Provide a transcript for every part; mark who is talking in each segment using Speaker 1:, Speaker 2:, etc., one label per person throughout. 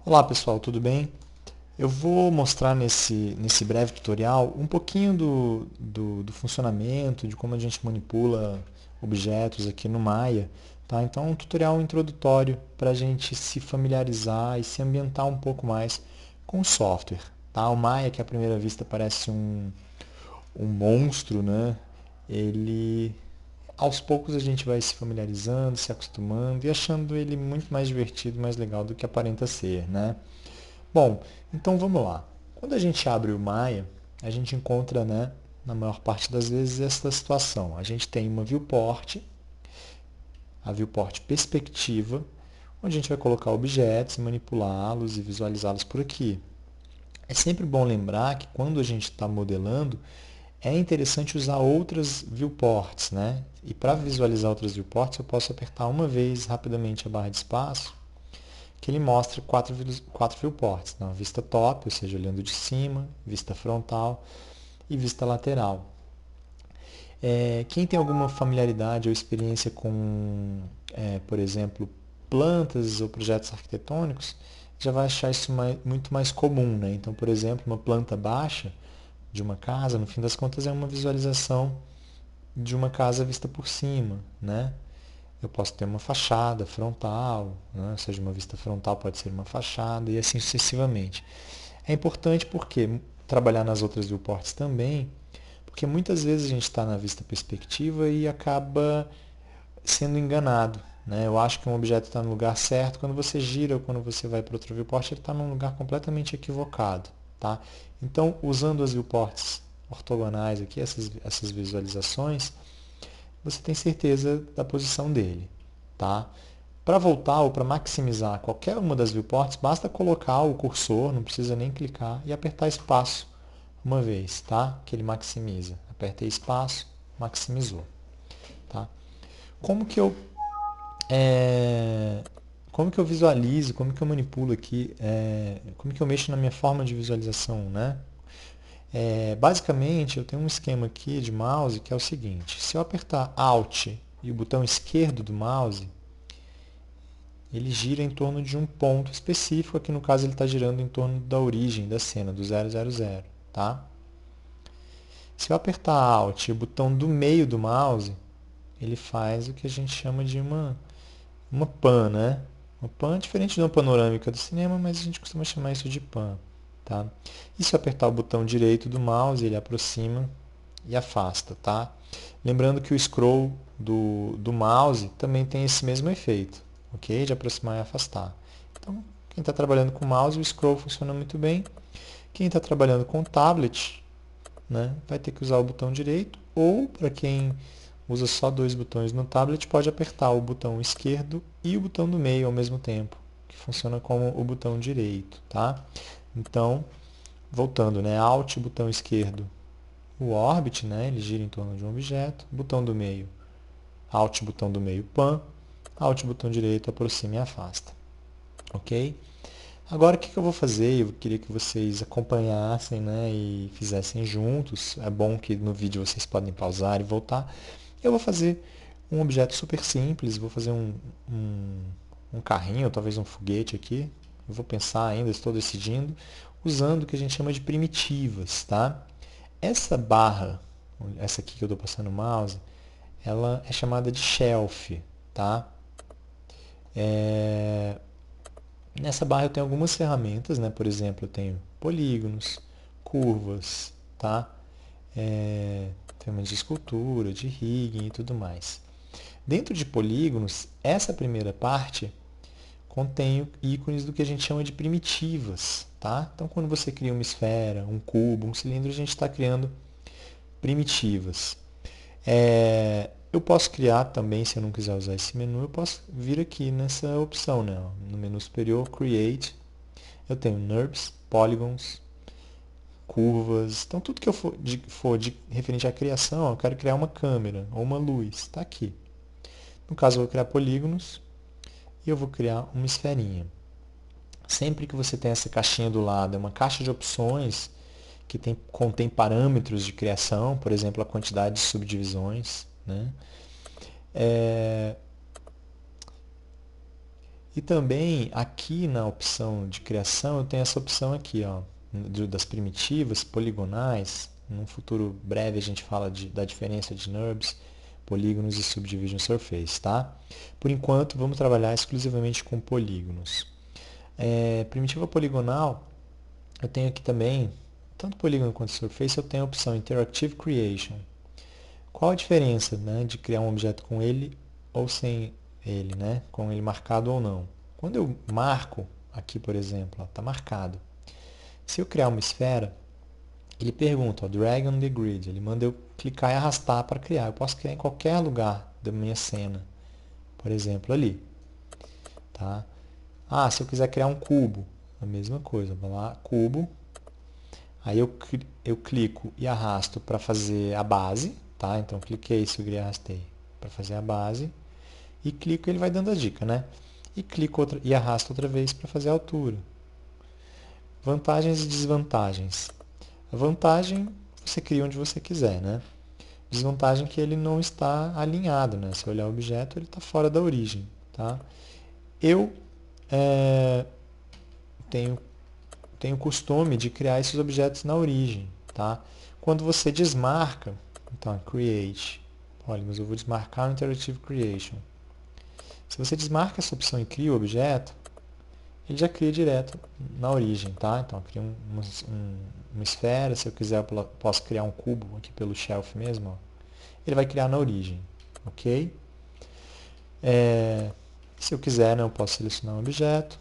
Speaker 1: Olá pessoal, tudo bem? Eu vou mostrar nesse breve tutorial um pouquinho do funcionamento, de como a gente manipula objetos aqui no Maya, tá? Então é um tutorial introdutório para a gente se familiarizar e se ambientar um pouco mais com o software, tá? O Maya, que à primeira vista parece um monstro, né? Ele, aos poucos a gente vai se familiarizando, se acostumando e achando ele muito mais divertido, mais legal do que aparenta ser, né? Bom, então vamos lá. Quando a gente abre o Maya, a gente encontra, né, na maior parte das vezes, essa situação. A gente tem uma viewport, a viewport perspectiva, onde a gente vai colocar objetos, manipulá-los e visualizá-los por aqui. É sempre bom lembrar que quando a gente está modelando, é interessante usar outras viewports, né? E para visualizar outras viewports, eu posso apertar uma vez rapidamente a barra de espaço, que ele mostra quatro viewports. Então, vista top, ou seja, olhando de cima, vista frontal e vista lateral. Quem tem alguma familiaridade ou experiência com, por exemplo, plantas ou projetos arquitetônicos, já vai achar isso muito mais comum, né? Então, por exemplo, uma planta baixa de uma casa, no fim das contas, é uma visualização de uma casa vista por cima, né? Eu posso ter uma fachada frontal, né? Ou seja, uma vista frontal pode ser uma fachada e assim sucessivamente. É importante porque trabalhar nas outras viewports também, porque muitas vezes a gente está na vista perspectiva e acaba sendo enganado. Né? Eu acho que um objeto está no lugar certo, quando você gira ou quando você vai para outro viewport, ele está num lugar completamente equivocado. Tá? Então, usando as viewports ortogonais aqui, essas visualizações, você tem certeza da posição dele. Tá? Para voltar ou para maximizar qualquer uma das viewports, basta colocar o cursor, não precisa nem clicar, e apertar espaço uma vez, tá? Que ele maximiza. Apertei espaço, maximizou. Tá? Como que eu é, como que eu visualizo, como que eu manipulo aqui, como que eu mexo na minha forma de visualização, né? Basicamente, eu tenho um esquema aqui de mouse que é o seguinte: se eu apertar Alt e o botão esquerdo do mouse, ele gira em torno de um ponto específico. Aqui no caso ele está girando em torno da origem da cena, do 000, tá? Se eu apertar Alt e o botão do meio do mouse, ele faz o que a gente chama de uma pan, né? Uma pan é diferente de uma panorâmica do cinema, mas a gente costuma chamar isso de pan, tá? E se eu apertar o botão direito do mouse, ele aproxima e afasta, tá? Lembrando que o scroll do mouse também tem esse mesmo efeito, ok? De aproximar e afastar. Então, quem está trabalhando com mouse, o scroll funciona muito bem. Quem está trabalhando com tablet, né, vai ter que usar o botão direito, ou para quem usa só dois botões no tablet, pode apertar o botão esquerdo e o botão do meio ao mesmo tempo, que funciona como o botão direito, tá? Então, voltando, né, Alt, botão esquerdo, o Orbit, né, ele gira em torno de um objeto, botão do meio, Alt, botão do meio, Pan, Alt, botão direito, aproxima e afasta, ok? Agora, o que eu vou fazer? Eu queria que vocês acompanhassem, né, e fizessem juntos. É bom que no vídeo vocês podem pausar e voltar. Eu vou fazer um objeto super simples. Vou fazer um, um carrinho, talvez um foguete aqui. Eu vou pensar ainda, estou decidindo, usando o que a gente chama de primitivas, tá? Essa barra, essa aqui que eu estou passando o mouse, ela é chamada de shelf, tá? Nessa barra eu tenho algumas ferramentas, né? Por exemplo, eu tenho polígonos, curvas, tá? Ferramentas de escultura, de rigging e tudo mais. Dentro de polígonos, essa primeira parte contém ícones do que a gente chama de primitivas, tá? Então, quando você cria uma esfera, um cubo, um cilindro, a gente está criando primitivas. Eu posso criar também, se eu não quiser usar esse menu, eu posso vir aqui nessa opção, né? No menu superior, Create, eu tenho NURBS, Polygons, curvas. Então, tudo que eu for de referente à criação, eu quero criar uma câmera ou uma luz, está aqui. No caso, eu vou criar polígonos e eu vou criar uma esferinha. Sempre que você tem essa caixinha do lado, é uma caixa de opções que contém parâmetros de criação, por exemplo, a quantidade de subdivisões, né? E também aqui na opção de criação eu tenho essa opção aqui, ó, das primitivas poligonais. Num futuro breve a gente fala da diferença de NURBS, polígonos e subdivision surface, tá? Por enquanto vamos trabalhar exclusivamente com polígonos. Primitiva poligonal, eu tenho aqui também, tanto polígono quanto surface, eu tenho a opção Interactive Creation. Qual a diferença, né, de criar um objeto com ele ou sem ele, né, com ele marcado ou não? Quando eu marco, aqui por exemplo, está marcado. Se eu criar uma esfera, ele pergunta, ó, drag on the grid, ele manda eu clicar e arrastar para criar. Eu posso criar em qualquer lugar da minha cena, por exemplo, ali. Tá? Ah, se eu quiser criar um cubo, a mesma coisa, vou lá, cubo. Aí eu clico e arrasto para fazer a base, tá? Então cliquei, segurei e arrastei para fazer a base. E clico e ele vai dando a dica, né? E clico e arrasto outra vez para fazer a altura. Vantagens e desvantagens. A vantagem, você cria onde você quiser, né? Desvantagem é que ele não está alinhado, né? Se olhar o objeto, ele está fora da origem, tá? Eu tenho o costume de criar esses objetos na origem, tá? Quando você desmarca, então, create polygons, eu vou desmarcar no Interactive Creation. Se você desmarca essa opção e cria o objeto, ele já cria direto na origem, tá? Então, eu crio uma esfera, se eu quiser eu posso criar um cubo aqui pelo shelf mesmo, ó. Ele vai criar na origem, ok? Se eu quiser, né, eu posso selecionar um objeto,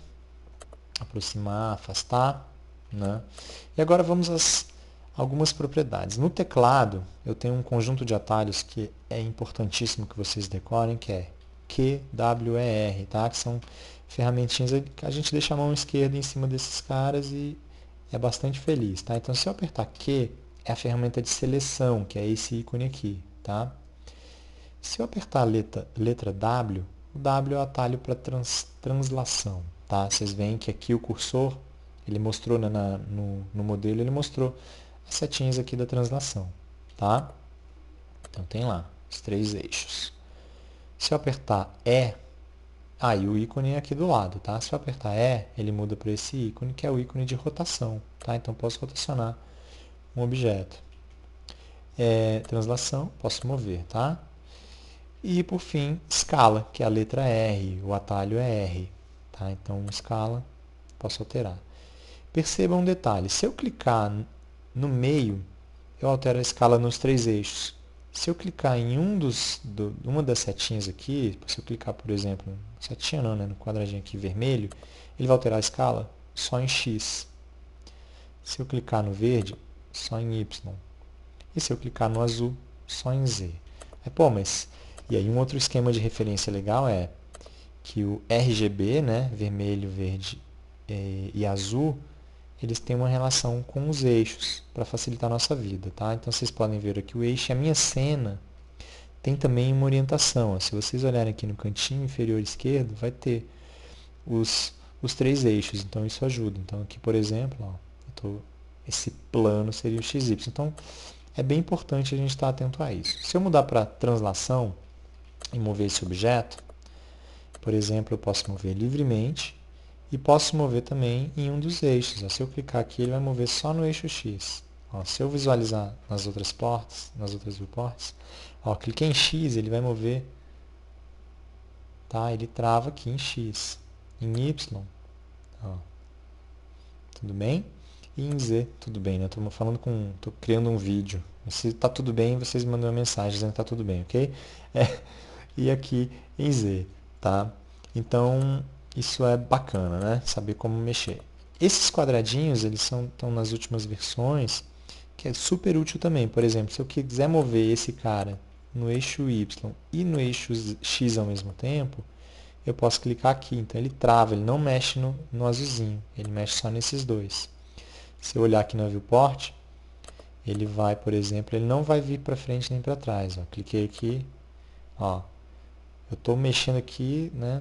Speaker 1: aproximar, afastar, né? E agora vamos às algumas propriedades. No teclado, eu tenho um conjunto de atalhos que é importantíssimo que vocês decorem, que é QWER, tá? Que são ferramentinhas que a gente deixa a mão esquerda em cima desses caras e é bastante feliz, tá? Então, se eu apertar Q, é a ferramenta de seleção, que é esse ícone aqui, tá? Se eu apertar a letra W, o W é o atalho para translação, tá? Vocês veem que aqui o cursor, ele mostrou no modelo, ele mostrou as setinhas aqui da translação, tá? Então tem lá os 3 eixos. Se eu apertar E, aí o ícone é aqui do lado, tá? Se eu apertar E, ele muda para esse ícone, que é o ícone de rotação, tá? Então posso rotacionar um objeto. Translação, posso mover, tá? E por fim, escala, que é a letra R, o atalho é R, tá? Então escala, posso alterar. Perceba um detalhe, se eu clicar no meio, eu altero a escala nos 3 eixos. Se eu clicar em uma das setinhas aqui, se eu clicar, por exemplo, setinha não, né, no quadradinho aqui vermelho, ele vai alterar a escala só em X. Se eu clicar no verde, só em Y. E se eu clicar no azul, só em Z. Pô, mas... E aí um outro esquema de referência legal é que o RGB, né, vermelho, verde e azul, eles têm uma relação com os eixos para facilitar a nossa vida, tá? Então vocês podem ver aqui o eixo, a minha cena tem também uma orientação. Ó. Se vocês olharem aqui no cantinho inferior esquerdo, vai ter os 3 eixos, então isso ajuda. Então aqui, por exemplo, ó, esse plano seria o XY. Então é bem importante a gente estar atento a isso. Se eu mudar para translação e mover esse objeto, por exemplo, eu posso mover livremente e posso mover também em um dos eixos. Ó. Se eu clicar aqui, ele vai mover só no eixo X. Ó, se eu visualizar nas outras portas, nas outras viewports, ó, cliquei em X, ele vai mover, tá? Ele trava aqui em X. Em Y, ó, tudo bem? E em Z, tudo bem, né? Estou criando um vídeo. Se está tudo bem, vocês mandam uma mensagem dizendo que está tudo bem, ok? E aqui em Z, tá? Então, isso é bacana, né? Saber como mexer. Esses quadradinhos, eles estão nas últimas versões, que é super útil também. Por exemplo, se eu quiser mover esse cara no eixo Y e no eixo X ao mesmo tempo, eu posso clicar aqui. Então, ele trava, ele não mexe no azulzinho, ele mexe só nesses dois. Se eu olhar aqui na viewport, ele vai, por exemplo, ele não vai vir para frente nem para trás. Ó. Cliquei aqui, ó. Eu estou mexendo aqui, né,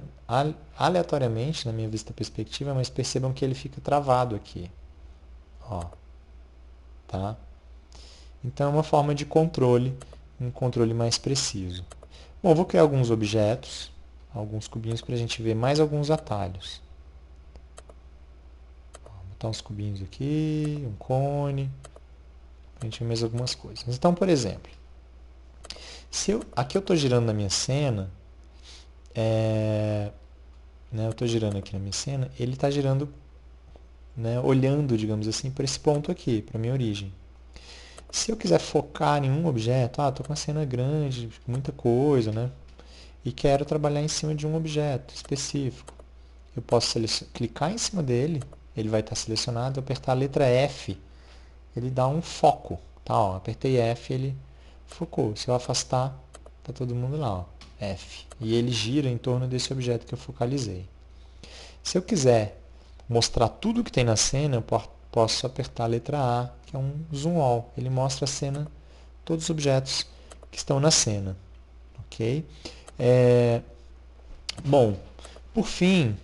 Speaker 1: aleatoriamente na minha vista perspectiva, mas percebam que ele fica travado aqui. Ó, tá? Então é uma forma de controle, um controle mais preciso. Bom, vou criar alguns objetos. alguns cubinhos para a gente ver mais alguns atalhos. Vou botar uns cubinhos aqui, um cone, para a gente ver mais algumas coisas. Então, por exemplo, aqui eu estou girando na minha cena, né, eu estou girando aqui na minha cena, ele está girando, né, olhando, digamos assim, para esse ponto aqui, para a minha origem. Se eu quiser focar em um objeto, estou com uma cena grande, muita coisa, né? E quero trabalhar em cima de um objeto específico. Eu posso clicar em cima dele, ele vai estar selecionado, apertar a letra F, ele dá um foco. Tá, ó, apertei F, ele focou. Se eu afastar, tá todo mundo lá, ó, F. E ele gira em torno desse objeto que eu focalizei. Se eu quiser mostrar tudo que tem na cena, eu posso apertar a letra A, que é um zoom all. Ele mostra a cena, todos os objetos que estão na cena. Ok? Bom, por fim,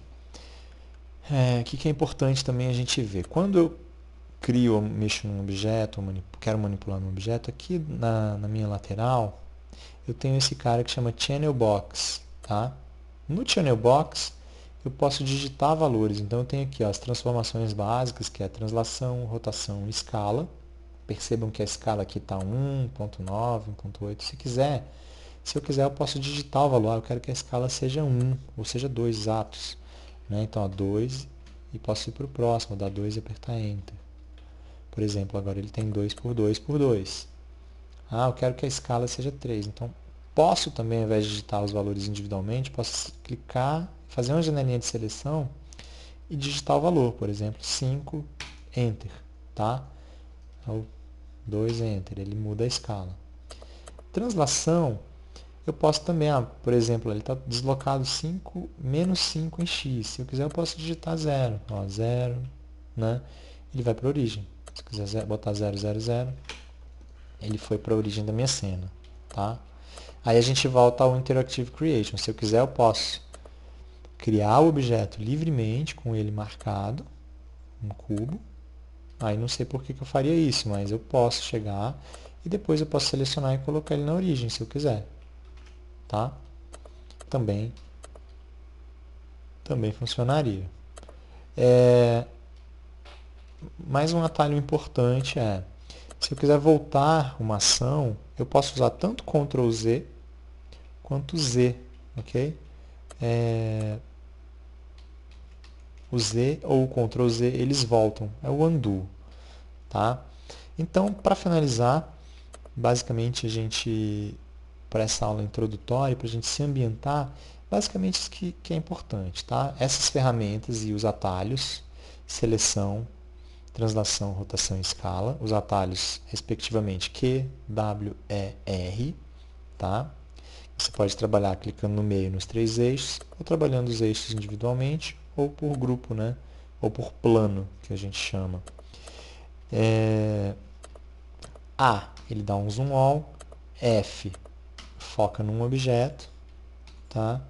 Speaker 1: o que é importante também a gente ver? Quando eu crio ou mexo num objeto, quero manipular um objeto, aqui na minha lateral, eu tenho esse cara que chama Channel Box. Tá? No Channel Box, eu posso digitar valores. Então, eu tenho aqui ó, as transformações básicas, que é translação, rotação e escala. Percebam que a escala aqui está 1.9, 1.8. Se eu quiser, eu posso digitar o valor. Eu quero que a escala seja 1, ou seja 2 exatos. Né? Então, 2 e posso ir para o próximo, dar 2 e apertar Enter. Por exemplo, agora ele tem 2 por 2 por 2. Eu quero que a escala seja 3. Então, posso também, ao invés de digitar os valores individualmente, posso clicar, fazer uma janelinha de seleção e digitar o valor. Por exemplo, 5, Enter. Tá? Então, 2, Enter. Ele muda a escala. Translação, eu posso também, por exemplo, ele está deslocado 5, menos 5 em x. Se eu quiser, eu posso digitar 0. 0, né? Ele vai para a origem. Se eu quiser botar 0, 0, 0, ele foi para a origem da minha cena. Tá? Aí a gente volta ao Interactive Creation. Se eu quiser, eu posso criar o objeto livremente, com ele marcado, um cubo. Aí não sei por que eu faria isso, mas eu posso chegar e depois eu posso selecionar e colocar ele na origem, se eu quiser. Tá? Também funcionaria. Mais um atalho importante se eu quiser voltar uma ação, eu posso usar tanto Ctrl Z quanto Z, ok? O Z ou o Ctrl Z, eles voltam, é o undo, tá? Então, para finalizar, basicamente para essa aula introdutória, para a gente se ambientar, basicamente isso que é importante, tá? Essas ferramentas e os atalhos, seleção, translação, rotação e escala, os atalhos, respectivamente, Q, W, E, R, tá? Você pode trabalhar clicando no meio nos 3 eixos, ou trabalhando os eixos individualmente, ou por grupo, né? Ou por plano, que a gente chama. A, ele dá um zoom all. F, foca num objeto. Tá?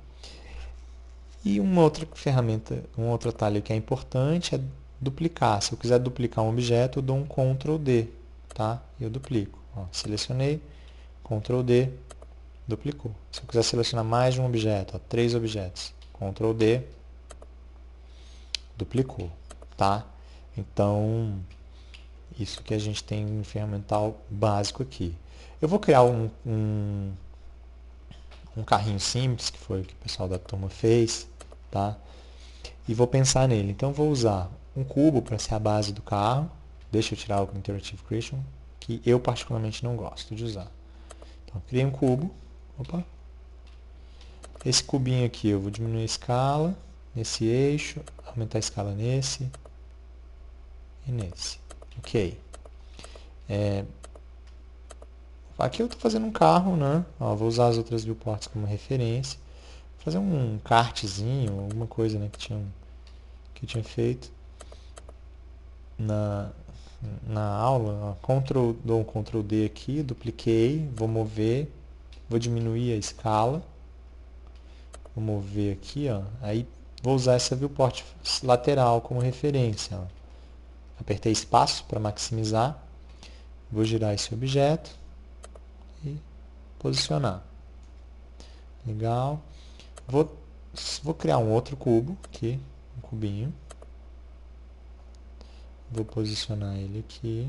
Speaker 1: E uma outra ferramenta, um outro atalho que é importante é duplicar. Se eu quiser duplicar um objeto, eu dou um Ctrl D. Tá? E eu duplico. Selecionei, Ctrl D, duplicou. Se eu quiser selecionar mais de um objeto, 3 objetos, Ctrl D, duplicou, tá? Então, isso que a gente tem um ferramental básico aqui. Eu vou criar um carrinho simples, que foi o que o pessoal da turma fez, tá? E vou pensar nele. Então, vou usar um cubo para ser a base do carro. Deixa eu tirar o Interactive Creation, que eu particularmente não gosto de usar. Então, criei um cubo. Opa! Esse cubinho aqui, eu vou diminuir a escala nesse eixo, aumentar a escala nesse e nesse. Ok. Aqui eu estou fazendo um carro, né? Vou usar as outras viewports como referência. Vou fazer um kartzinho, alguma coisa, né, que eu tinha feito na aula. Dou um Ctrl D aqui, dupliquei, vou mover, vou diminuir a escala. Vou mover aqui, aí vou usar essa viewport lateral como referência. Apertei espaço para maximizar. Vou girar esse objeto e posicionar. Legal. Vou Vou criar um outro cubo aqui, um cubinho. Vou posicionar ele aqui.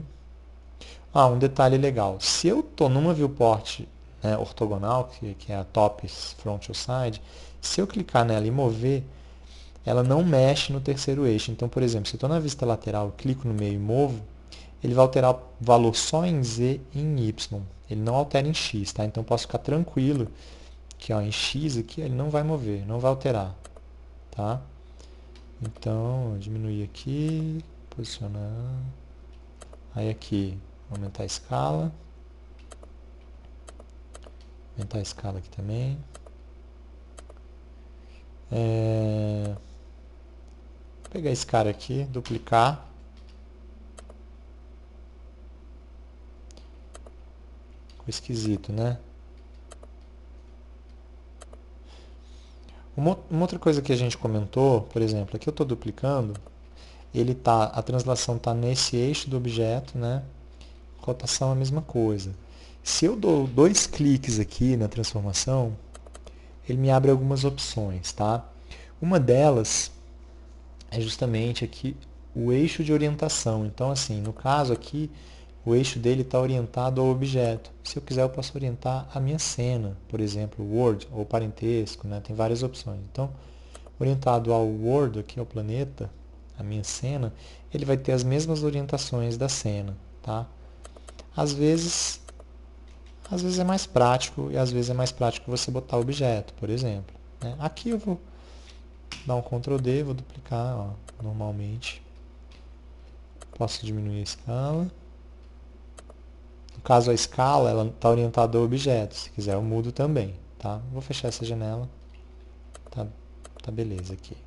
Speaker 1: Ah, um detalhe legal. Se eu estou numa viewport, né, ortogonal, que é a top front ou side, se eu clicar nela e mover, ela não mexe no terceiro eixo. Então, por exemplo, se eu estou na vista lateral, clico no meio e movo, ele vai alterar o valor só em Z e em Y. Ele não altera em X, tá? Então, eu posso ficar tranquilo que ó, em X aqui ele não vai mover, não vai alterar, tá? Então, diminuir aqui, posicionar. Aí aqui, aumentar a escala. Aumentar a escala aqui também. Vou pegar esse cara aqui, duplicar. Ficou esquisito, né? Uma outra coisa que a gente comentou, por exemplo, aqui eu estou duplicando, a translação está nesse eixo do objeto, né? Rotação é a mesma coisa. Se eu dou 2 cliques aqui na transformação, ele me abre algumas opções, tá? Uma delas é justamente aqui o eixo de orientação. Então, assim, no caso aqui, o eixo dele está orientado ao objeto. Se eu quiser, eu posso orientar a minha cena, por exemplo, Word ou parentesco, né? Tem várias opções. Então, orientado ao Word, aqui ao planeta, a minha cena, ele vai ter as mesmas orientações da cena, tá? Às vezes é mais prático e às vezes é mais prático você botar o objeto, por exemplo, né? Aqui eu vou dar um Ctrl D, vou duplicar, ó, normalmente. Posso diminuir a escala. No caso, a escala ela está orientada ao objeto. Se quiser, eu mudo também, tá? Vou fechar essa janela. Tá beleza aqui.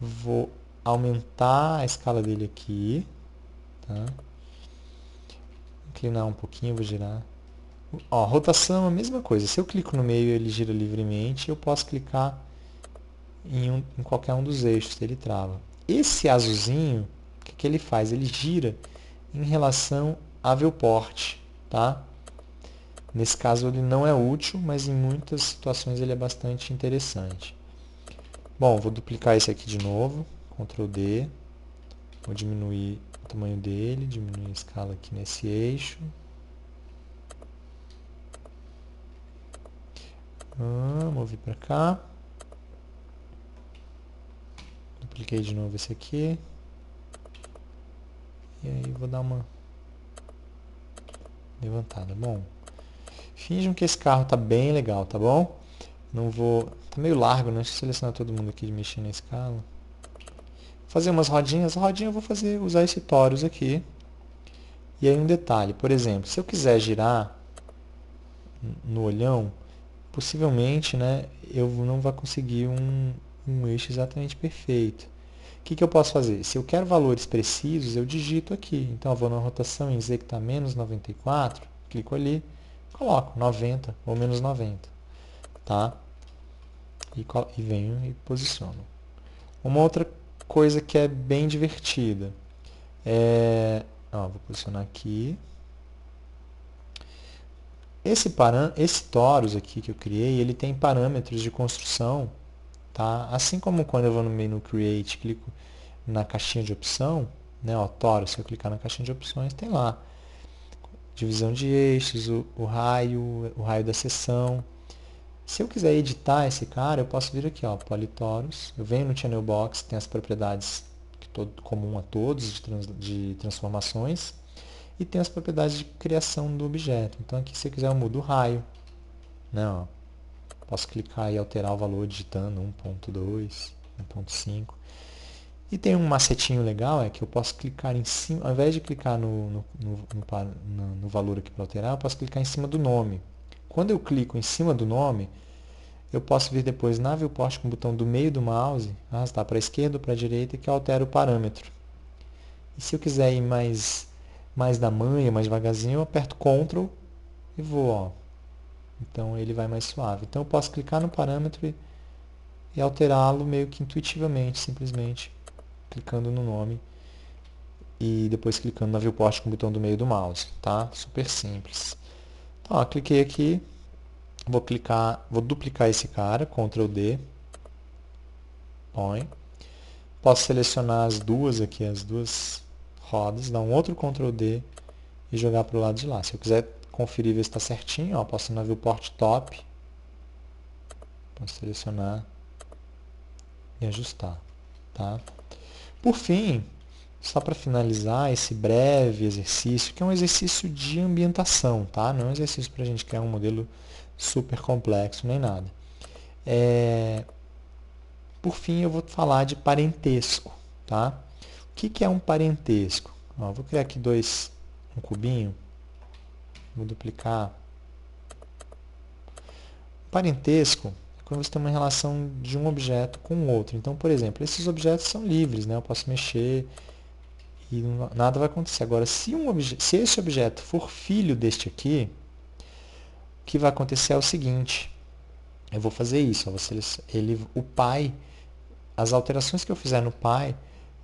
Speaker 1: Vou aumentar a escala dele aqui, tá? Inclinar um pouquinho, vou girar. Ó, rotação é a mesma coisa. Se eu clico no meio e ele gira livremente, eu posso clicar em qualquer um dos eixos, ele trava. Esse azulzinho, o que ele faz? Ele gira em relação à viewport, tá? Nesse caso ele não é útil, mas em muitas situações ele é bastante interessante. Bom, vou duplicar esse aqui de novo, Ctrl D, vou diminuir o tamanho dele, diminuir a escala aqui nesse eixo. Movi para cá. Dupliquei de novo esse aqui. E aí vou dar uma levantada. Bom, finjam que esse carro está bem legal, tá bom? Não vou... Tá meio largo, né? Deixa eu selecionar todo mundo aqui de mexer na escala. Fazer umas rodinhas. A rodinha eu vou usar esse torus aqui. E aí um detalhe, por exemplo, se eu quiser girar no olhão, possivelmente, né, eu não vou conseguir um eixo exatamente perfeito. O que eu posso fazer? Se eu quero valores precisos, eu digito aqui. Então, eu vou na rotação em Z que está menos 94, clico ali, coloco 90 ou menos 90. Tá? E venho e posiciono. Uma outra coisa que é bem divertida vou posicionar aqui. Esse torus aqui que eu criei, ele tem parâmetros de construção, tá? Assim como quando eu vou no menu Create, clico na caixinha de opção, né, ó, torus, se eu clicar na caixinha de opções, tem lá divisão de eixos, o raio da seção. Se eu quiser editar esse cara, eu posso vir aqui, ó, Polytorus, eu venho no Channel Box, tem as propriedades comum a todos de transformações, e tem as propriedades de criação do objeto. Então aqui, se eu quiser, eu mudo o raio, né, ó. Posso clicar e alterar o valor digitando 1.2, 1.5. E tem um macetinho legal, é que eu posso clicar em cima, ao invés de clicar no valor aqui para alterar, eu posso clicar em cima do nome. Quando eu clico em cima do nome, eu posso vir depois na viewport com o botão do meio do mouse, arrastar para a esquerda ou para a direita, que altera o parâmetro. E se eu quiser ir mais da manha, mais devagarzinho, eu aperto Ctrl e vou, ó. Então ele vai mais suave. Então eu posso clicar no parâmetro e alterá-lo meio que intuitivamente, simplesmente clicando no nome e depois clicando na viewport com o botão do meio do mouse, tá? Super simples. Então, ó, cliquei aqui, vou duplicar esse cara, Ctrl D, põe. Posso selecionar as duas aqui, as duas rodas, dar um outro Ctrl D e jogar para o lado de lá. Se eu quiser conferir ver se está certinho, ó, posso ir na Viewport Top, posso selecionar e ajustar. Tá? Por fim, só para finalizar esse breve exercício, que é um exercício de ambientação, tá? Não é um exercício para a gente criar um modelo super complexo nem nada. Por fim, eu vou falar de parentesco, tá? O que é um parentesco? Ó, vou criar aqui um cubinho, vou duplicar. Parentesco é quando você tem uma relação de um objeto com o outro. Então, por exemplo, esses objetos são livres, né? Eu posso mexer e nada vai acontecer. Agora, se esse objeto for filho deste aqui, o que vai acontecer é o seguinte. Eu vou fazer isso. O pai, as alterações que eu fizer no pai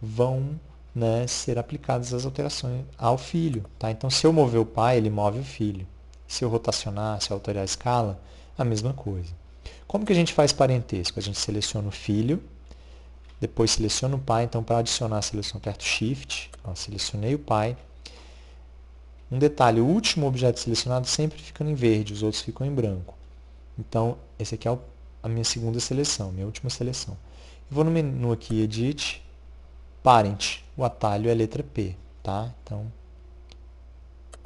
Speaker 1: vão, né, ser aplicadas as alterações ao filho. Tá? Então, se eu mover o pai, ele move o filho. Se eu rotacionar, se eu alterar a escala, a mesma coisa. Como que a gente faz parentesco? A gente seleciona o filho, depois seleciona o pai. Então, para adicionar, aperto Shift. Ó, selecionei o pai. Um detalhe, o último objeto selecionado sempre fica em verde, os outros ficam em branco. Então, esse aqui é a minha segunda seleção, minha última seleção. Eu vou no menu aqui, Edit, Parent. O atalho é a letra P, tá? Então,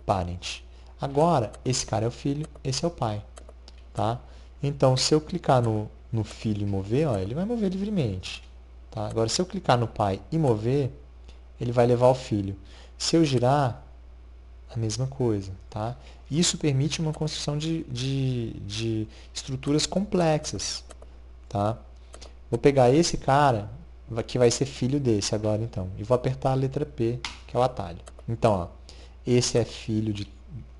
Speaker 1: Parent. Agora, esse cara é o filho, esse é o pai, tá? Então, se eu clicar no filho e mover, ó, ele vai mover livremente. Tá? Agora, se eu clicar no pai e mover, ele vai levar o filho. Se eu girar, a mesma coisa. Tá? Isso permite uma construção de estruturas complexas. Tá? Vou pegar esse cara, que vai ser filho desse agora, então, e vou apertar a letra P, que é o atalho. Então, ó, esse é filho de...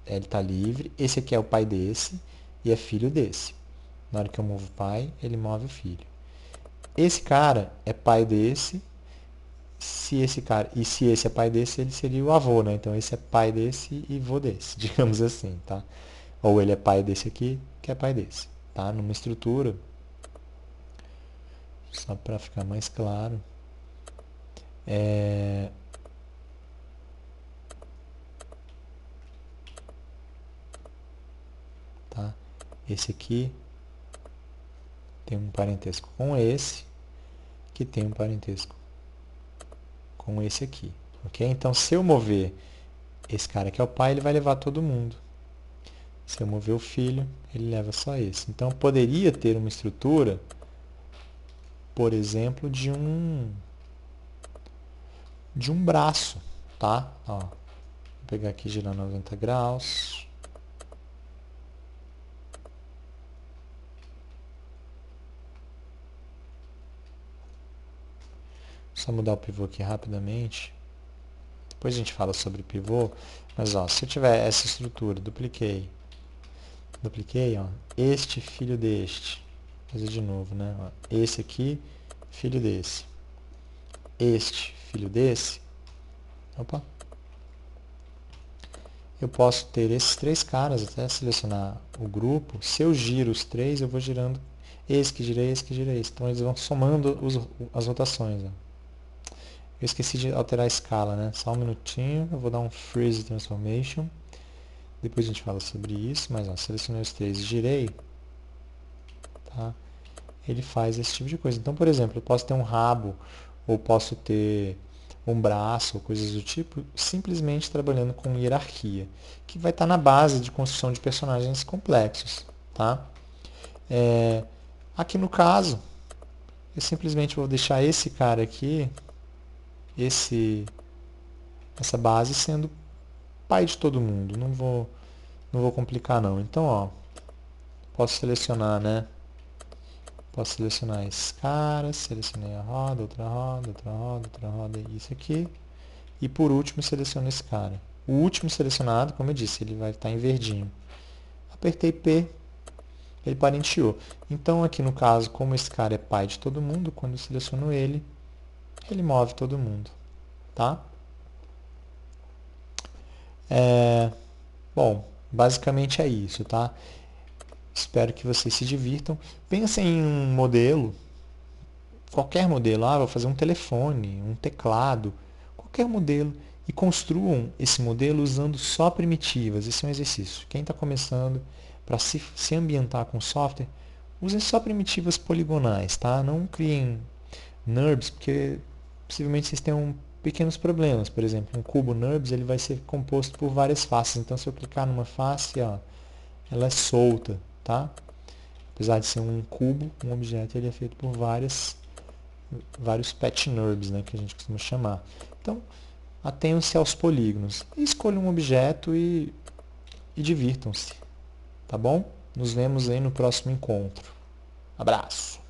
Speaker 1: ele está livre, esse aqui é o pai desse, e é filho desse. Na hora que eu movo o pai, ele move o filho. Esse cara é pai desse, se esse é pai desse, ele seria o avô, né? Então esse é pai desse e vô desse, digamos assim, tá? Ou ele é pai desse aqui, que é pai desse, tá? Numa estrutura, só para ficar mais claro, tá? Esse aqui tem um parentesco com esse, que tem um parentesco com esse aqui, ok? Então, se eu mover esse cara que é o pai, ele vai levar todo mundo. Se eu mover o filho, ele leva só esse. Então, eu poderia ter uma estrutura, por exemplo, de um braço, tá? Ó, vou pegar aqui e girar 90 graus. Só mudar o pivô aqui rapidamente. Depois a gente fala sobre pivô. Mas, ó, se eu tiver essa estrutura, dupliquei, ó, este filho deste. Vou fazer de novo, né? Ó, esse aqui, filho desse. Este filho desse. Opa. Eu posso ter esses três caras, até selecionar o grupo. Se eu giro os três, eu vou girando esse que gira esse que gira esse. Então, eles vão somando as rotações. Ó. Eu esqueci de alterar a escala, né? Só um minutinho. Eu vou dar um Freeze Transformation. Depois a gente fala sobre isso. Mas, ó, selecionei os três e girei. Tá? Ele faz esse tipo de coisa. Então, por exemplo, eu posso ter um rabo, ou posso ter um braço, ou coisas do tipo, simplesmente trabalhando com hierarquia, que vai estar na base de construção de personagens complexos. Tá? Aqui no caso, eu simplesmente vou deixar esse cara aqui, essa base sendo pai de todo mundo. Não vou complicar não. Então, ó, posso selecionar, né? Posso selecionar esses caras, selecionei a roda, outra roda, outra roda, outra roda, isso aqui. E por último, seleciono esse cara. O último selecionado, como eu disse, ele vai estar em verdinho. Apertei P, ele parenteou. Então, aqui no caso, como esse cara é pai de todo mundo, quando eu seleciono ele, ele move todo mundo. Tá? Bom, basicamente é isso, tá? Espero que vocês se divirtam. Pensem em um modelo, qualquer modelo, vou fazer um telefone, um teclado, qualquer modelo, e construam esse modelo usando só primitivas. Esse é um exercício. Quem está começando, para se ambientar com software, usem só primitivas poligonais, tá? Não criem NURBS, porque possivelmente vocês tenham pequenos problemas. Por exemplo, um cubo NURBS ele vai ser composto por várias faces. Então, se eu clicar numa face, ela é solta, tá? Apesar de ser um cubo, um objeto ele é feito por vários patch NURBS, né, que a gente costuma chamar. Então, atenham-se aos polígonos. Escolham um objeto e divirtam-se. Tá bom? Nos vemos aí no próximo encontro. Abraço!